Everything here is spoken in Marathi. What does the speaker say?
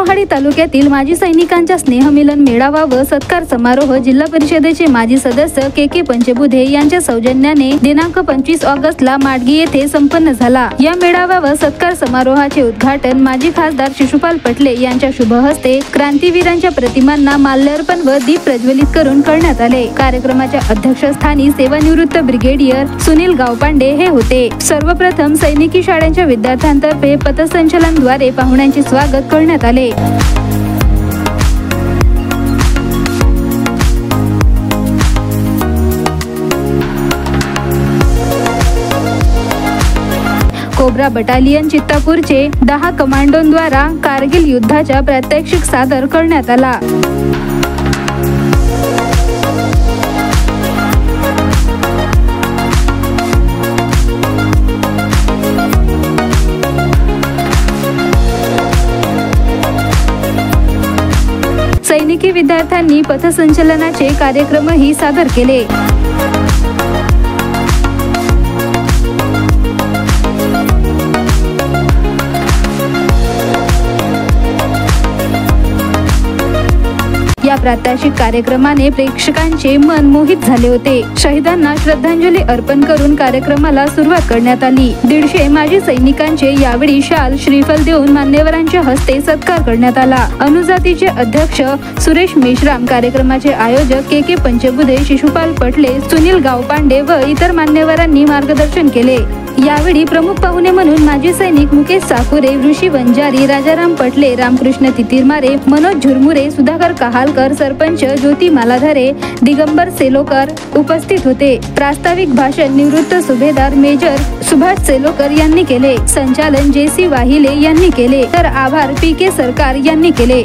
मोहाडी तालुक्यातील माजी सैनिकांच्या स्नेहमिलन मेळावा व सत्कार समारोह जिल्हा परिषदेचे माजी सदस्य के पंचबुधे यांच्या सौजन्याने दिनांक 25 ऑगस्टला माडगी येथे संपन्न झाला। या मेळावा व सत्कार समारोहाचे उद्घाटन माजी खासदार शिशुपाल पटले यांच्या शुभ हस्ते क्रांतीवीरांच्या प्रतिमांना माल्यार्पण व दीप प्रज्वलित करून करण्यात आले। कार्यक्रमाच्या अध्यक्षस्थानी सेवानिवृत्त ब्रिगेडियर सुनील गावपांडे हे होते। सर्वप्रथम सैनिकी शाळांच्या विद्यार्थ्यांतर्फे पथसंचलनाद्वारे पाहुण्यांचे स्वागत करण्यात आले। कोब्रा बटालियन चित्तापूरचे 10 कमांडोंद्वारा कारगिल युद्धाचा प्रात्यक्षिक सादर करण्यात आला। सैनिकी विद्यार्थ्यांनी पथसंचलनाचे कार्यक्रमही सादर केले। या प्रात्यक्षिक कार्यक्रमाने प्रेक्षकांचे मन मोहित झाले होते। शहीदांना श्रद्धांजली अर्पण करून कार्यक्रमाला सुरुवात करण्यात आली। 150 माजी सैनिकांचे यावेळी शाल श्रीफल देऊन मान्यवरांच्या हस्ते सत्कार करण्यात आला। अनुजातीचे अध्यक्ष सुरेश मेश्राम, कार्यक्रमाचे आयोजक के पंचबुधे, शिशुपाल पटले, सुनील गावपांडे व इतर मान्यवरांनी मार्गदर्शन केले। यावेळी प्रमुख पाहुणे म्हणून माजी सैनिक मुकेश साकुरे, ऋषी वंजारी, राजाराम पटले, रामकृष्ण तितिरमारे, मनोज झुरमुरे, सुधाकर कहालकर, सरपंच ज्योती मालाधारे, दिगंबर सेलोकर उपस्थित होते। प्रास्ताविक भाषण निवृत्त सुभेदार मेजर सुभाष सेलोकर यांनी केले। संचालन JC वाहिले यांनी केले तर आभार PK सरकार यांनी केले।